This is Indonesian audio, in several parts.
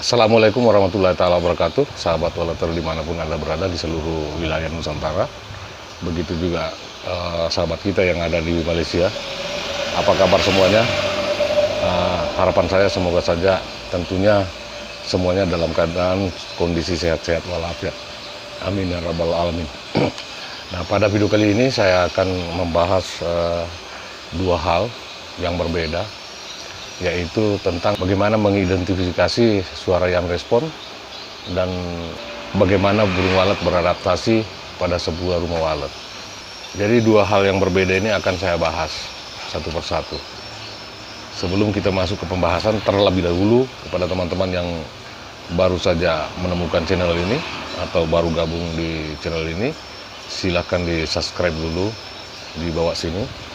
Assalamualaikum warahmatullahi taala wabarakatuh, sahabat Waleter dimanapun Anda berada di seluruh wilayah Nusantara. Begitu juga sahabat kita yang ada di Malaysia. Apa kabar semuanya? Harapan saya semoga saja tentunya semuanya dalam keadaan kondisi sehat-sehat walafiat. Amin ya rabbal alamin. Nah, pada video kali ini saya akan membahas dua hal yang berbeda, yaitu tentang bagaimana mengidentifikasi suara yang respon dan bagaimana burung walet beradaptasi pada sebuah rumah walet. Jadi dua hal yang berbeda ini akan saya bahas satu persatu. Sebelum kita masuk ke pembahasan, terlebih dahulu kepada teman-teman yang baru saja menemukan channel ini atau baru gabung di channel ini, silahkan di subscribe dulu di bawah sini,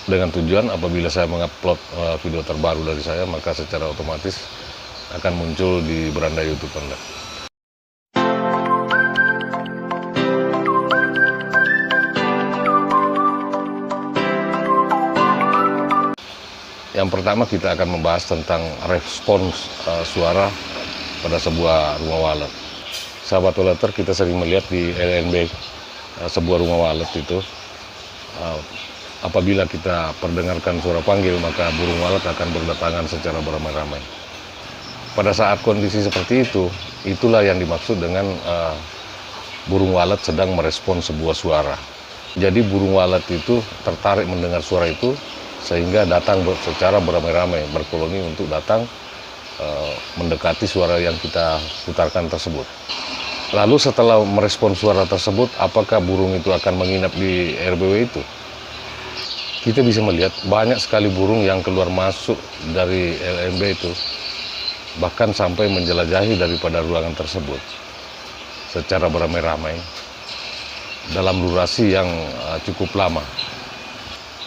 dengan tujuan apabila saya mengupload video terbaru dari saya, maka secara otomatis akan muncul di beranda YouTube Anda. Yang pertama kita akan membahas tentang respons suara pada sebuah rumah walet. Sahabat waleter, kita sering melihat di LNB sebuah rumah walet itu, apabila kita perdengarkan suara panggil, maka burung walet akan berdatangan secara beramai-ramai. Pada saat kondisi seperti itu, itulah yang dimaksud dengan burung walet sedang merespon sebuah suara. Jadi burung walet itu tertarik mendengar suara itu, sehingga datang secara beramai-ramai, berkoloni untuk datang mendekati suara yang kita putarkan tersebut. Lalu setelah merespon suara tersebut, apakah burung itu akan menginap di RBW itu? Kita bisa melihat banyak sekali burung yang keluar masuk dari LNB itu, bahkan sampai menjelajahi daripada ruangan tersebut secara beramai-ramai dalam durasi yang cukup lama.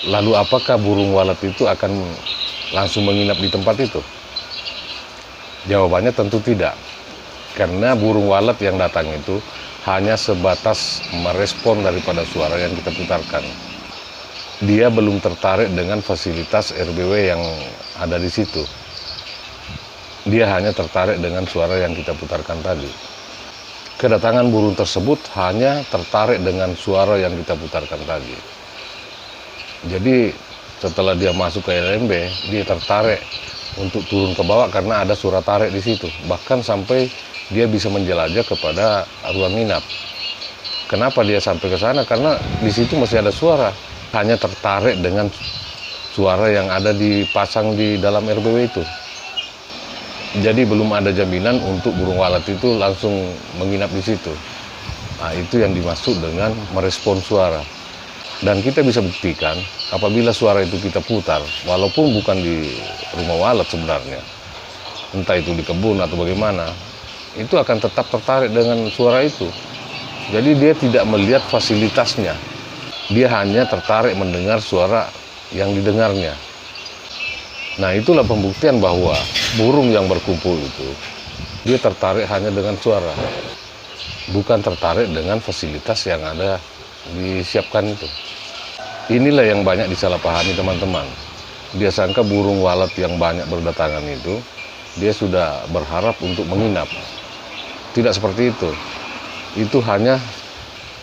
Lalu apakah burung walet itu akan langsung menginap di tempat itu? Jawabannya tentu tidak, karena burung walet yang datang itu hanya sebatas merespon daripada suara yang kita putarkan. Dia belum tertarik dengan fasilitas RBW yang ada di situ. Dia hanya tertarik dengan suara yang kita putarkan tadi. Kedatangan burung tersebut hanya tertarik dengan suara yang kita putarkan tadi. Jadi setelah dia masuk ke LNB, dia tertarik untuk turun ke bawah karena ada suara tarik di situ. Bahkan sampai dia bisa menjelajah kepada ruang nginap. Kenapa dia sampai ke sana? Karena di situ masih ada suara. Hanya tertarik dengan suara yang ada dipasang di dalam RBW itu. Jadi belum ada jaminan untuk burung walet itu langsung menginap di situ. Nah, itu yang dimaksud dengan merespon suara. Dan kita bisa buktikan apabila suara itu kita putar, walaupun bukan di rumah walet sebenarnya, entah itu di kebun atau bagaimana, itu akan tetap tertarik dengan suara itu. Jadi dia tidak melihat fasilitasnya. Dia hanya tertarik mendengar suara yang didengarnya. Nah, itulah pembuktian bahwa burung yang berkumpul itu, dia tertarik hanya dengan suara, bukan tertarik dengan fasilitas yang ada disiapkan itu. Inilah yang banyak disalahpahami teman-teman. Dia sangka burung walet yang banyak berdatangan itu, dia sudah berharap untuk menginap. Tidak seperti itu. Itu hanya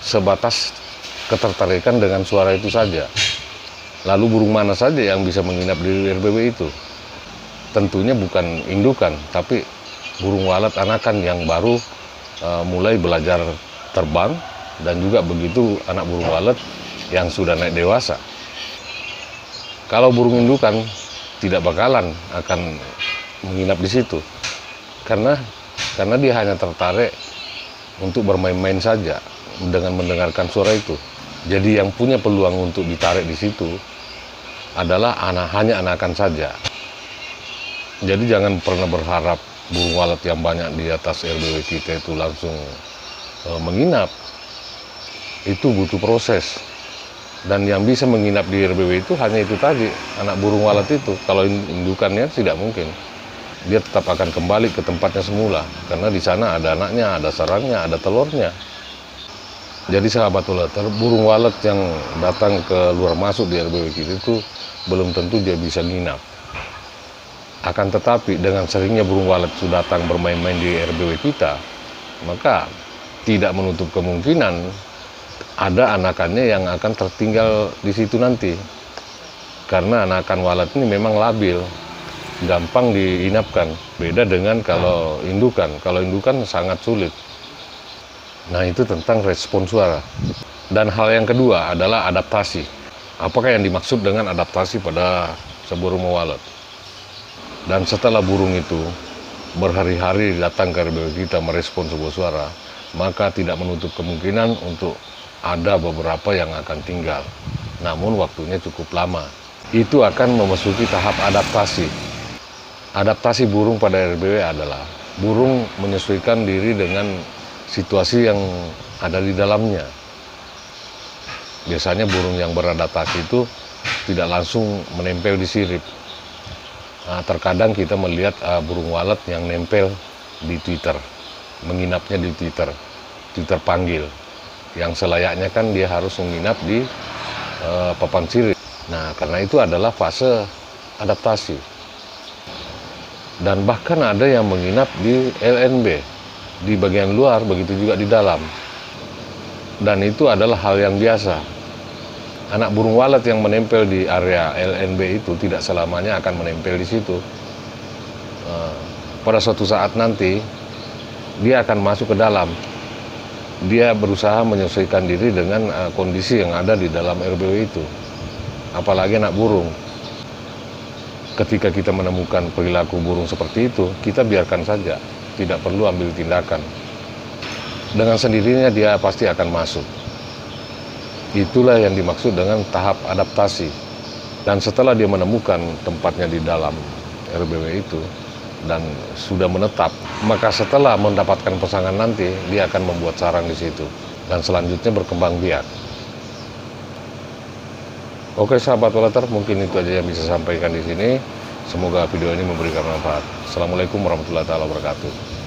sebatas ketertarikan dengan suara itu saja. Lalu burung mana saja yang bisa menginap di RBW itu? Tentunya bukan indukan, tapi burung walet anakan yang baru mulai belajar terbang, dan juga begitu anak burung walet yang sudah naik dewasa. Kalau burung indukan tidak bakalan akan menginap di situ, karena dia hanya tertarik untuk bermain-main saja dengan mendengarkan suara itu. Jadi yang punya peluang untuk ditarik di situ adalah hanya anakan saja. Jadi jangan pernah berharap burung walet yang banyak di atas RBW kita itu langsung menginap. Itu butuh proses. Dan yang bisa menginap di RBW itu hanya itu tadi, anak burung walet itu. Kalau indukannya tidak mungkin. Dia tetap akan kembali ke tempatnya semula, karena di sana ada anaknya, ada sarangnya, ada telurnya. Jadi sahabat waleter, burung walet yang datang ke luar masuk di RBW kita itu belum tentu dia bisa nginap. Akan tetapi dengan seringnya burung walet sudah datang bermain-main di RBW kita, maka tidak menutup kemungkinan ada anakannya yang akan tertinggal di situ nanti. Karena anakan walet ini memang labil, gampang diinapkan. Beda dengan kalau indukan. Kalau indukan sangat sulit. Nah, itu tentang respon suara. Dan hal yang kedua adalah adaptasi. Apakah yang dimaksud dengan adaptasi pada sebuah burung walet? Dan setelah burung itu berhari-hari datang ke RBW kita merespon sebuah suara, maka tidak menutup kemungkinan untuk ada beberapa yang akan tinggal. Namun waktunya cukup lama. Itu akan memasuki tahap adaptasi. Adaptasi burung pada RBW adalah burung menyesuaikan diri dengan situasi yang ada di dalamnya. Biasanya burung yang beradaptasi itu tidak langsung menempel di sirip. Nah, terkadang kita melihat burung walet yang nempel di Twitter, menginapnya di Twitter panggil. Yang selayaknya kan dia harus menginap di papan sirip. Nah, karena itu adalah fase adaptasi. Dan bahkan ada yang menginap di LNB, di bagian luar, begitu juga di dalam. Dan itu adalah hal yang biasa. Anak burung walet yang menempel di area LNB itu tidak selamanya akan menempel di situ. Pada suatu saat nanti, dia akan masuk ke dalam. Dia berusaha menyesuaikan diri dengan kondisi yang ada di dalam RBW itu. Apalagi anak burung. Ketika kita menemukan perilaku burung seperti itu, kita biarkan saja, tidak perlu ambil tindakan. Dengan sendirinya dia pasti akan masuk. Itulah yang dimaksud dengan tahap adaptasi. Dan setelah dia menemukan tempatnya di dalam RBW itu dan sudah menetap, maka setelah mendapatkan pasangan nanti, dia akan membuat sarang di situ dan selanjutnya berkembang biak. Oke sahabat waleter, mungkin itu aja yang bisa saya sampaikan di sini. Semoga video ini memberikan manfaat. Assalamualaikum warahmatullahi wabarakatuh.